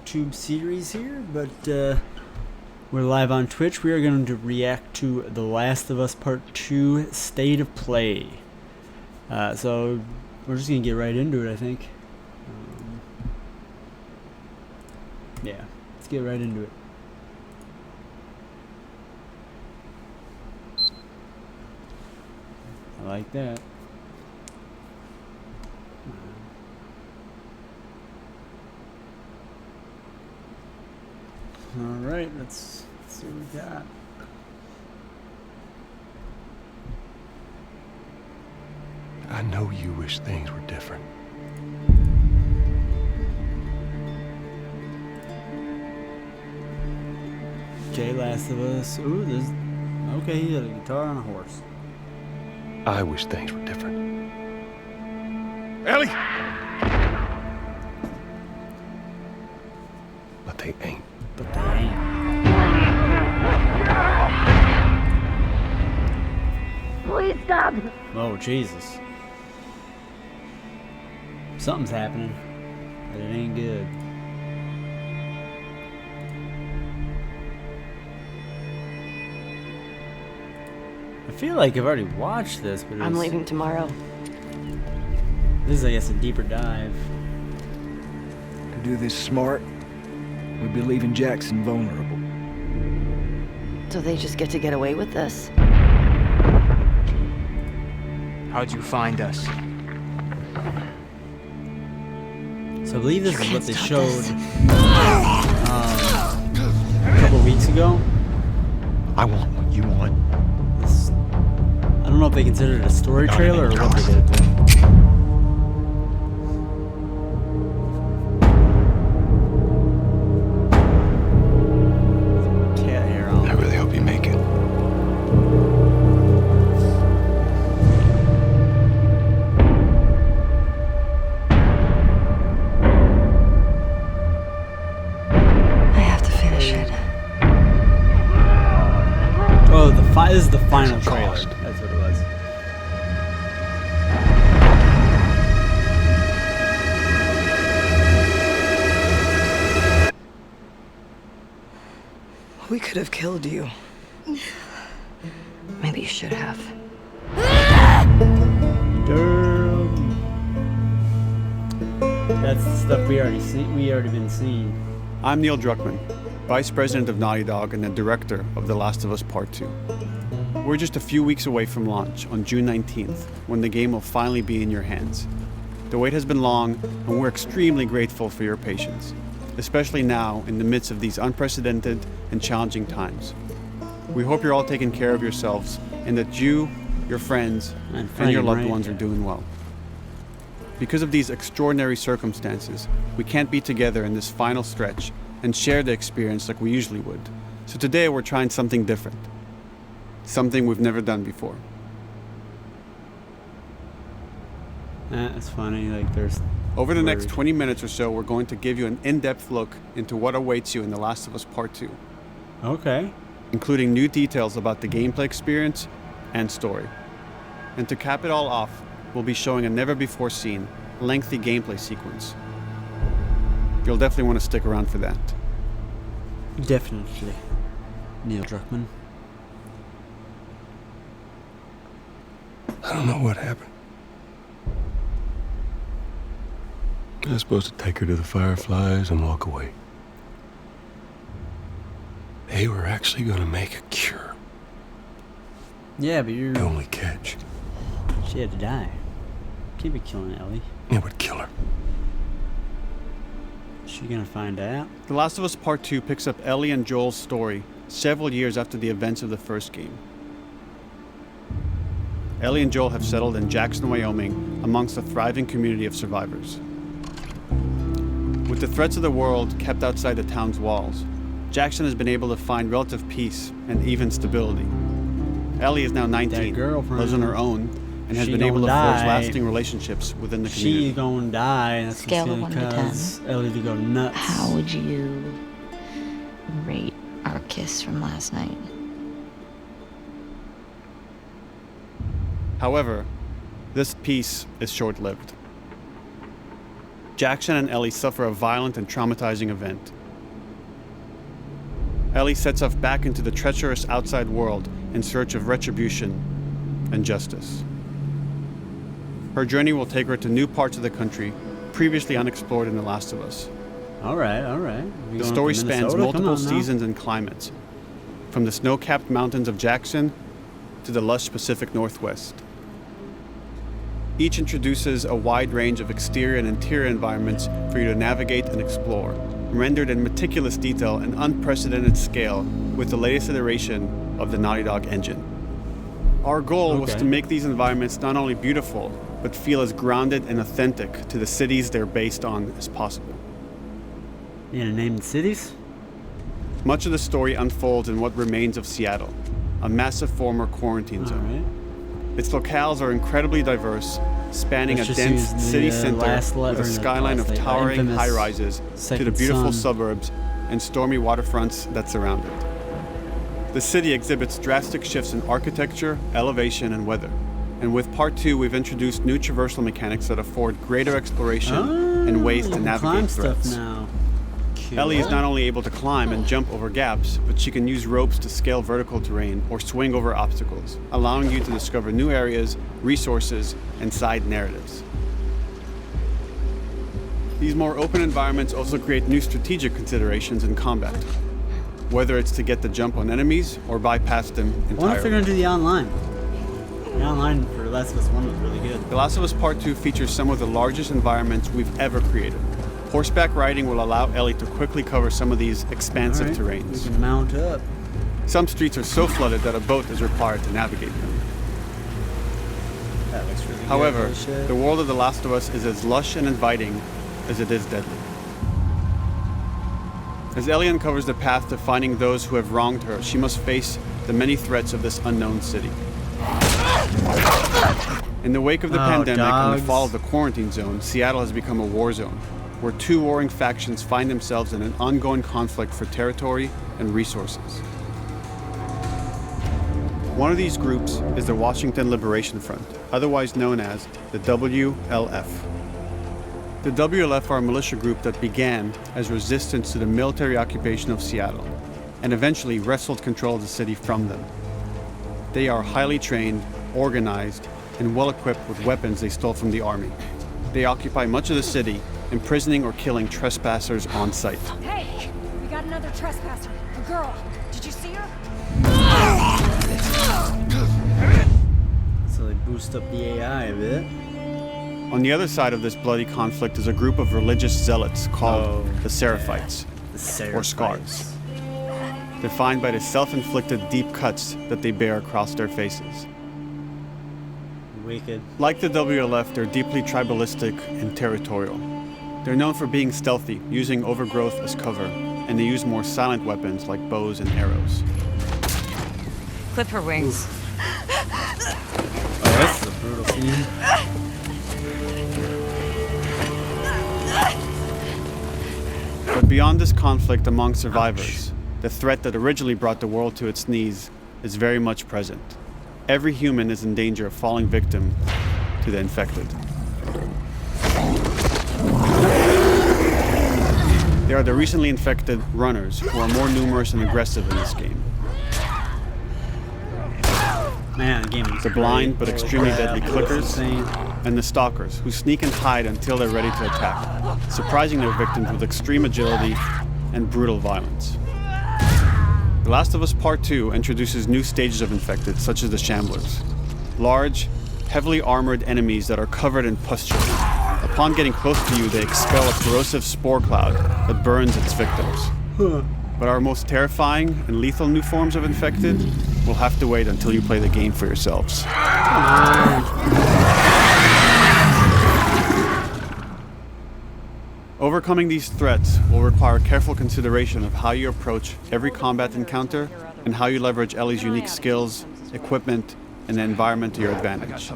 YouTube series here, but we're live on Twitch. We are going to react to The Last of Us Part 2 State of Play. So we're just going to get right into it, I think. Yeah, let's get right into it. I like that. Alright, let's see what we got. I know you wish things were different. Okay, Last of Us. Ooh, this. Okay, he had a guitar on a horse. I wish things were different. Ellie! But they ain't. But they ain't. Please stop! Oh, Jesus. Something's happening. But it ain't good. I feel like I've already watched this, but I'm leaving tomorrow. This is, I guess, a deeper dive. To do this smart, we'd be leaving Jackson vulnerable. So they just get to get away with this? How'd you find us? So I believe this is what they stop showed this. A couple weeks ago. I want what you want. This, I don't know if they considered it a story Not trailer or any what they drama. did. Cat hair on. I really hope you make it. I have to finish it. Oh, this is the final There's a trailer. cost. That's what it was. We could have killed you. Maybe you should have. That's the stuff we already been seeing. I'm Neil Druckmann, Vice President of Naughty Dog and the Director of The Last of Us Part 2. We're just a few weeks away from launch on June 19th, when the game will finally be in your hands. The wait has been long, and we're extremely grateful for your patience, especially now in the midst of these unprecedented and challenging times. We hope you're all taking care of yourselves and that you, your friends, and your loved ones are doing well. Because of these extraordinary circumstances, we can't be together in this final stretch and share the experience like we usually would. So today we're trying something different. Something we've never done before. That's funny. Like there's Over the next Word. 20 minutes or so, we're going to give you an in-depth look into what awaits you in The Last of Us Part 2, okay. including new details about the gameplay experience and story. And to cap it all off, we'll be showing a never-before-seen, lengthy gameplay sequence. You'll definitely want to stick around for that. Definitely. Neil Druckmann. I don't know what happened. I was supposed to take her to the Fireflies and walk away. They were actually gonna make a cure. Yeah, but The only catch, she had to die. Can't be killing Ellie. it would kill her. Is she gonna find out? The Last of Us Part 2 picks up Ellie and Joel's story several years after the events of the first game. Ellie and Joel have settled in Jackson, Wyoming, amongst a thriving community of survivors. With the threats of the world kept outside the town's walls, Jackson has been able to find relative peace and even stability. Ellie is now 19, girlfriend. lives on her own, and has She been able to gonna forge die. lasting relationships within the community. She's gonna die, and that's Scale of what's 1 gonna to 10. cause Ellie to go nuts. How would you rate our kiss from last night? However, this peace is short-lived. Jackson and Ellie suffer a violent and traumatizing event. Ellie sets off back into the treacherous outside world in search of retribution and justice. Her journey will take her to new parts of the country previously unexplored in The Last of Us. All right, all right. The story spans multiple seasons and climates, from the snow-capped mountains of Jackson to the lush Pacific Northwest. Each introduces a wide range of exterior and interior environments for you to navigate and explore, rendered in meticulous detail and unprecedented scale with the latest iteration of the Naughty Dog engine. Our goal was to make these environments not only beautiful, but feel as grounded and authentic to the cities they're based on as possible. You gonna name the cities? Much of the story unfolds in what remains of Seattle, a massive former quarantine All zone. right. Its locales are incredibly diverse, spanning Let's a just dense use the, city center last with letter a in the skyline last of name, towering infamous high-rises to the second beautiful son. suburbs and stormy waterfronts that surround it. The city exhibits drastic shifts in architecture, elevation, and weather. And with Part 2, we've introduced new traversal mechanics that afford greater exploration and ways you to can navigate climb threats. stuff now. Ellie is not only able to climb and jump over gaps, but she can use ropes to scale vertical terrain or swing over obstacles, allowing you to discover new areas, resources, and side narratives. These more open environments also create new strategic considerations in combat, whether it's to get the jump on enemies or bypass them I wonder if they're entirely. gonna do the online. The online for Last of Us 1 was really good. The Last of Us Part 2 features some of the largest environments we've ever created. Horseback riding will allow Ellie to quickly cover some of these expansive All right, terrains. we can mount up. Some streets are so flooded that a boat is required to navigate them. That looks really However, good. Holy shit. the world of The Last of Us is as lush and inviting as it is deadly. As Ellie uncovers the path to finding those who have wronged her, she must face the many threats of this unknown city. In the wake of the pandemic and the fall of the quarantine zone, Seattle has become a war zone, where two warring factions find themselves in an ongoing conflict for territory and resources. One of these groups is the Washington Liberation Front, otherwise known as the WLF. The WLF are a militia group that began as resistance to the military occupation of Seattle and eventually wrestled control of the city from them. They are highly trained, organized, and well-equipped with weapons they stole from the army. They occupy much of the city, imprisoning or killing trespassers on sight. Hey, we got another trespasser. A girl. Did you see her? So they boost up the AI a bit. On the other side of this bloody conflict is a group of religious zealots called the Seraphites, The Seraphites. or Scars, defined by the self-inflicted deep cuts that they bear across their faces. Wicked. Like the WLF, they're deeply tribalistic and territorial. They're known for being stealthy, using overgrowth as cover, and they use more silent weapons like bows and arrows. Clip her wings. Oh, that's a brutal scene. But beyond this conflict among survivors, the threat that originally brought the world to its knees is very much present. Every human is in danger of falling victim to the infected. They are the recently infected runners, who are more numerous and aggressive in this game. Man, the game is The blind great. but extremely Holy deadly crap, that's clickers, insane. and the stalkers, who sneak and hide until they're ready to attack, surprising their victims with extreme agility and brutal violence. The Last of Us Part 2 introduces new stages of infected, such as the Shamblers. Large, heavily armored enemies that are covered in pustule. Upon getting close to you, they expel a corrosive spore cloud that burns its victims. But our most terrifying and lethal new forms of infected will have to wait until you play the game for yourselves. Overcoming these threats will require careful consideration of how you approach every combat encounter and how you leverage Ellie's unique skills, equipment, and the environment to your advantage.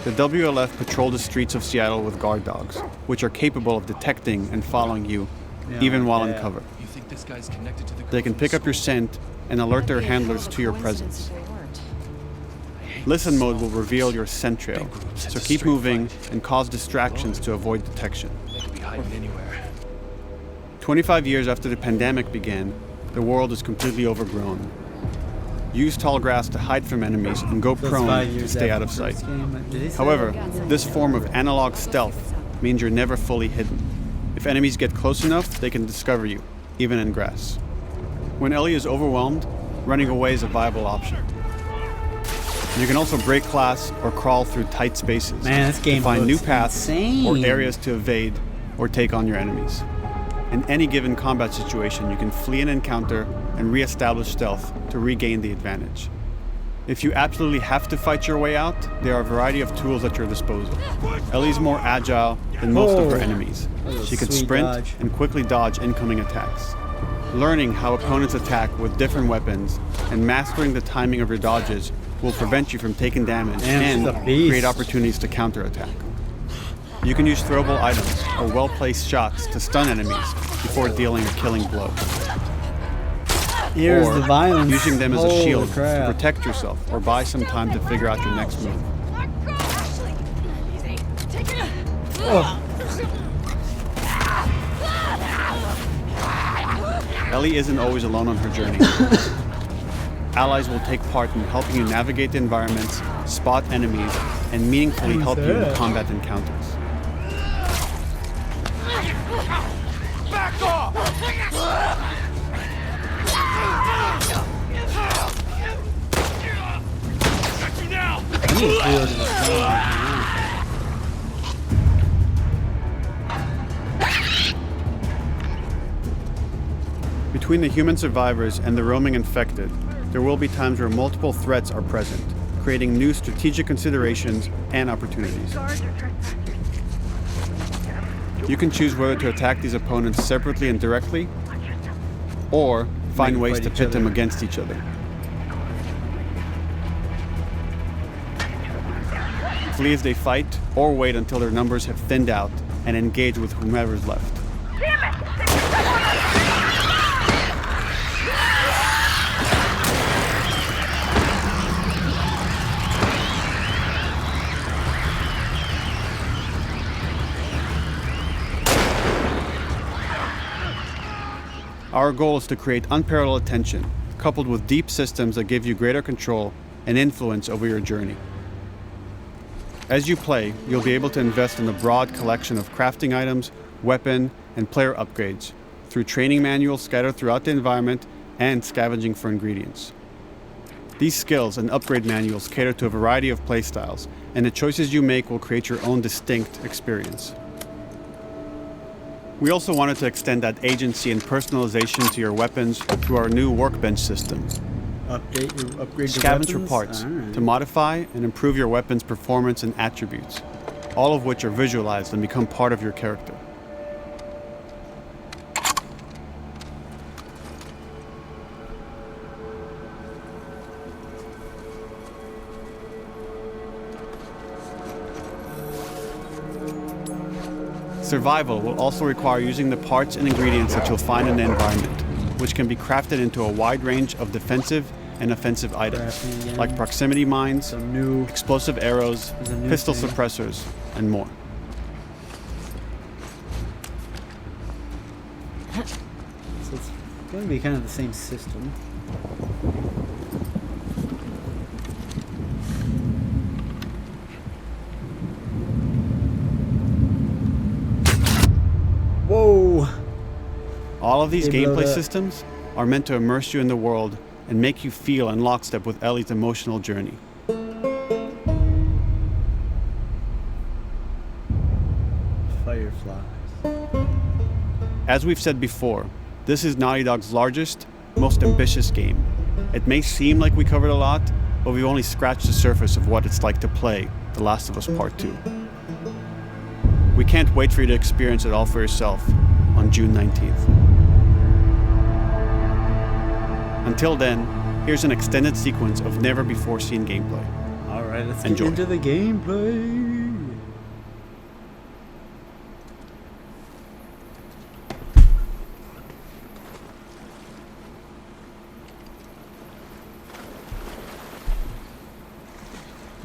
The WLF patrol the streets of Seattle with guard dogs, which are capable of detecting and following you, even while in cover. You think this guy's connected to the They can pick up your scent and alert their handlers to your presence. Listen mode will reveel your scent trail, so keep moving and cause distractions to avoid detection. 25 years after the pandemic began, the world is completely overgrown. Use tall grass to hide from enemies and go So it's prone 5 to years stay after out of the sight. first game. Did he say However, that? this form of analog stealth means you're never fully hidden. If enemies get close enough, they can discover you, even in grass. When Ellie is overwhelmed, running away is a viable option. You can also break glass or crawl through tight spaces Man, this game to find new looks paths insane. or areas to evade or take on your enemies. In any given combat situation, you can flee an encounter and re-establish stealth to regain the advantage. If you absolutely have to fight your way out, there are a variety of tools at your disposal. Ellie's more agile than most of her enemies. That was a She can sweet sprint dodge. and quickly dodge incoming attacks. Learning how opponents attack with different weapons and mastering the timing of your dodges will prevent you from taking damage Man, she's a and beast. create opportunities to counterattack. You can use throwable items or well-placed shots to stun enemies before dealing a killing blow. Here's or the violence. using them as a Holy shield to crap. protect yourself or buy some time to figure out your next move. Oh, Ellie isn't always alone on her journey. Allies will take part in helping you navigate the environments, spot enemies, and meaningfully help you in that? combat encounters. I need to go to this game. Between the human survivors and the roaming infected, there will be times where multiple threats are present, creating new strategic considerations and opportunities. You can choose whether to attack these opponents separately and directly, or find them ways fight to each pit them other. against each other. Flee as they fight, or wait until their numbers have thinned out and engage with whomever's left. Our goal is to create unparalleled tension, coupled with deep systems that give you greater control and influence over your journey. As you play, you'll be able to invest in a broad collection of crafting items, weapon, and player upgrades through training manuals scattered throughout the environment and scavenging for ingredients. These skills and upgrade manuals cater to a variety of playstyles, and the choices you make will create your own distinct experience. We also wanted to extend that agency and personalization to your weapons through our new workbench system. Upgrade your Scavenge for weapons? parts Alright. to modify and improve your weapon's performance and attributes, all of which are visualized and become part of your character. Survival will also require using the parts and ingredients that you'll find in the environment, which can be crafted into a wide range of defensive and offensive items, Crafting again. like proximity mines, Some new. explosive arrows, There's a new pistol thing. suppressors, and more. So it's going to be kind of the same system. Whoa! All of these They blow gameplay that. systems are meant to immerse you in the world and make you feel in lockstep with Ellie's emotional journey. Fireflies. As we've said before, this is Naughty Dog's largest, most ambitious game. It may seem like we covered a lot, but we've only scratched the surface of what it's like to play The Last of Us Part 2. We can't wait for you to experience it all for yourself on June 19th. Until then, here's an extended sequence of never-before-seen gameplay. Alright, let's Enjoy. get into the gameplay.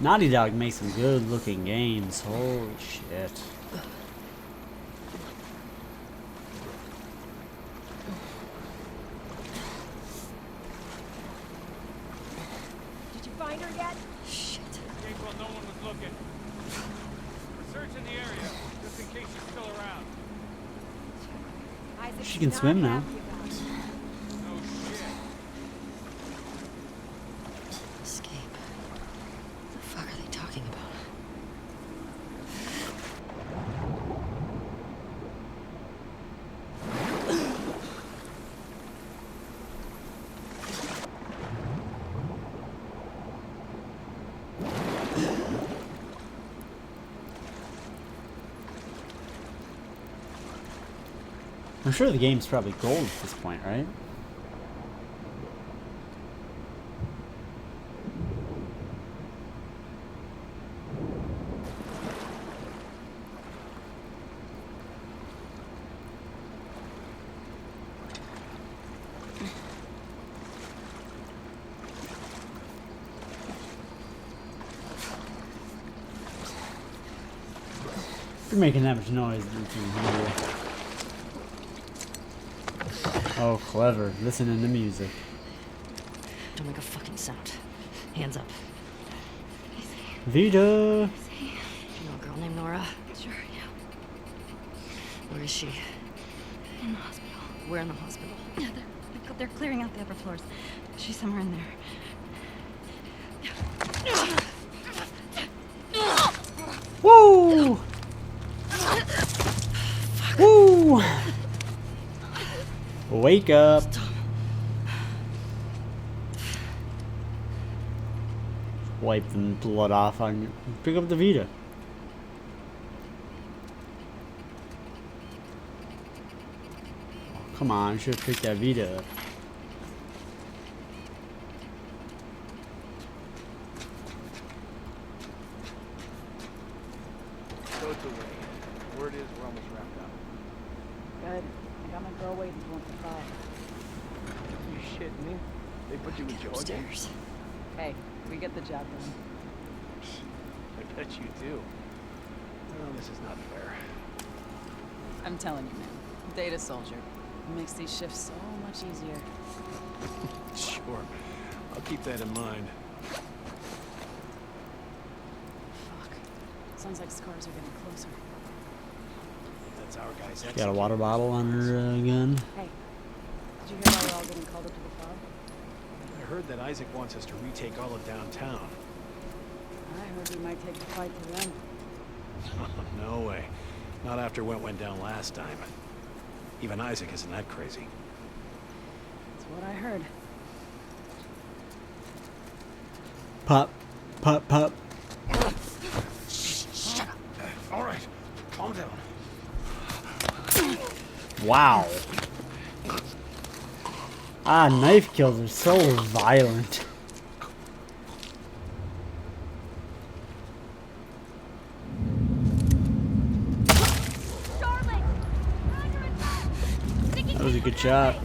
Naughty Dog makes some good looking games. Holy shit. Did you find her yet? Shit. Escape while no one was looking. We're searching the area, just in case she's still around. Isaac She is can not swim now. happy about it. No shit. Escape. What the fuck are they talking about? I'm sure the game's probably gold at this point, right? If you're making that much noise, you can hear. Oh, clever. Listening to music. Don't make a fucking sound. Hands up. Vita! You know a girl named Nora? Sure, yeah. Where is she? In the hospital. Where in the hospital? Yeah, they're clearing out the upper floors. She's somewhere in there. Woo! Woo! Wake up! Wipe the blood off on you. Pick up the Vita. Oh, come on, I should have picked that Vita up. So it's away. Word is we're almost wrapped up. Good. I got my girl waiting for 1 for 5. You shitting me? They put you in charge? Upstairs. Hey, we get the job done. I bet you do. Well, this is not fair. I'm telling you, man. Data soldier. It makes these shifts so much easier. Sure. I'll keep that in mind. Fuck. Sounds like scars are getting closer. That's our guy's She got a water bottle on her gun. Hey, did you hear why we're all getting called up to the club? I heard that Isaac wants us to retake all of downtown. I heard we might take the fight to them. No way. Not after what went down last time. Even Isaac isn't that crazy. That's what I heard. Pop. Pop, pop. All right, calm down. Wow. Ah, knife kills are so violent. That was a good shot.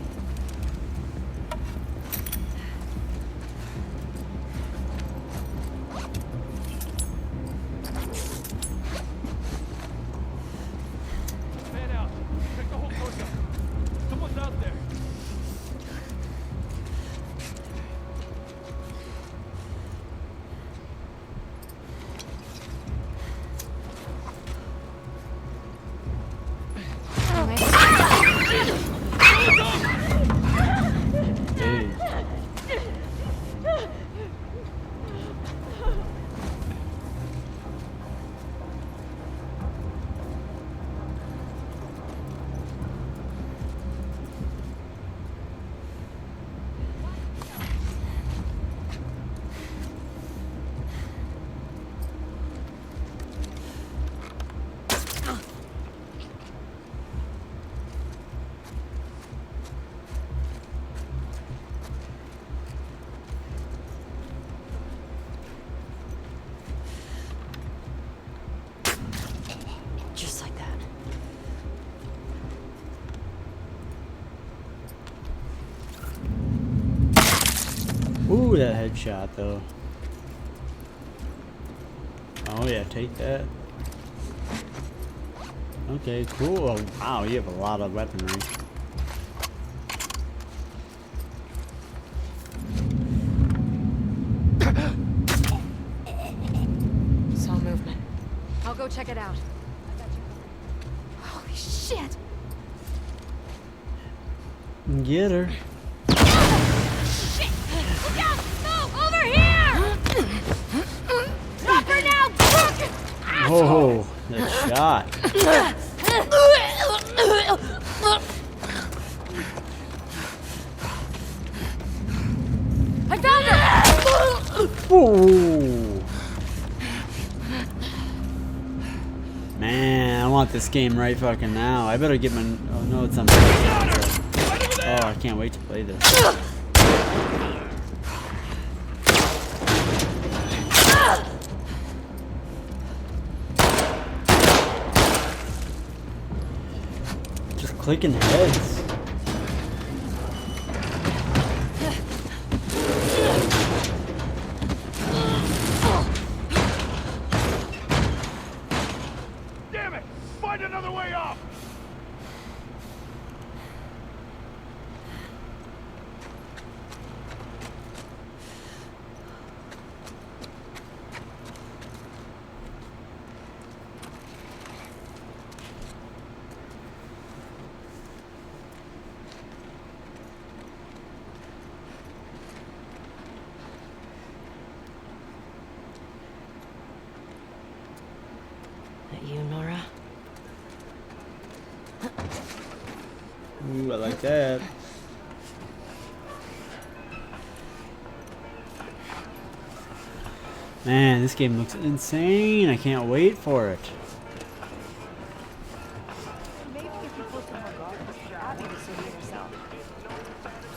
Man out. Check the whole course up. Someone's out there. Hey. Just like that. Ooh, that headshot though. Oh yeah, take that. Okay, cool. Oh, wow, you have a lot of weaponry. Saw movement. I'll go check it out. Holy shit! Get her. Shit! Look out! No! Over here! Drop her now! Oh, that shot. I found her! Ooh. Man, I want this game right fucking now. I better get my... Oh, no, it's on... Oh, I can't wait to play this. Just clicking heads. Damn it! Find another way off! That you, Nora? Ooh, I like that. Man, this game looks insane. I can't wait for it.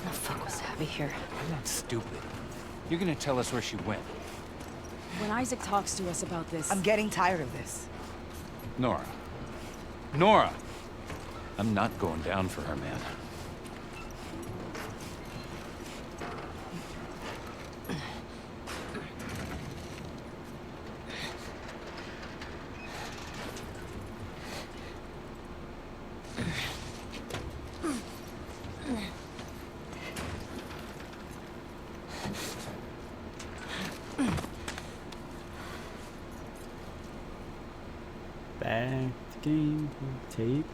The fuck was Abby here? I'm not stupid. You're gonna tell us where she went. When Isaac talks to us about this... I'm getting tired of this. Nora. Nora! I'm not going down for her, man. Back to game. Tape.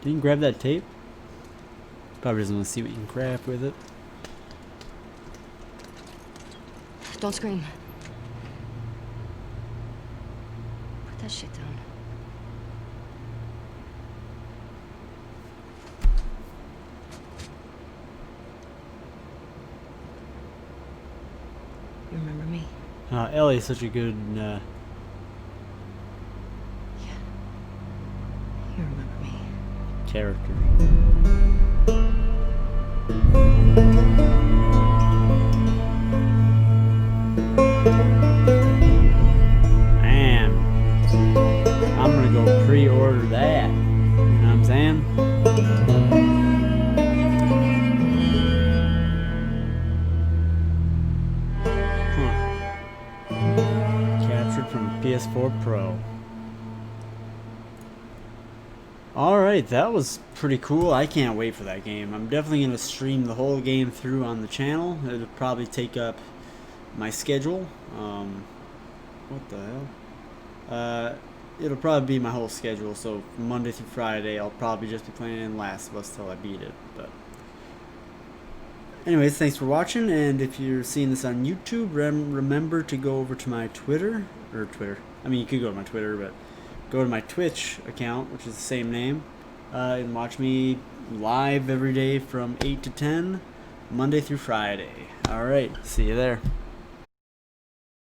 Didn't you grab that tape? Probably doesn't want to see what you can craft with it. Don't scream. Put that shit down. You remember me? Ellie's such a good, Yeah. You remember me. character. Man, I'm gonna go pre-order that. You know what I'm saying? Captured from PS4 Pro. Alright, that was pretty cool. I can't wait for that game. I'm definitely going to stream the whole game through on the channel. It'll probably take up my schedule. What the hell? It'll probably be my whole schedule. So from Monday through Friday, I'll probably just be playing Last of Us till I beat it. But anyways, thanks for watching. And if you're seeing this on YouTube, remember to go over to my Twitter. I mean, you could go to my Twitter, but go to my Twitch account, which is the same name, and watch me live every day from 8 to 10, Monday through Friday. Alright, see you there.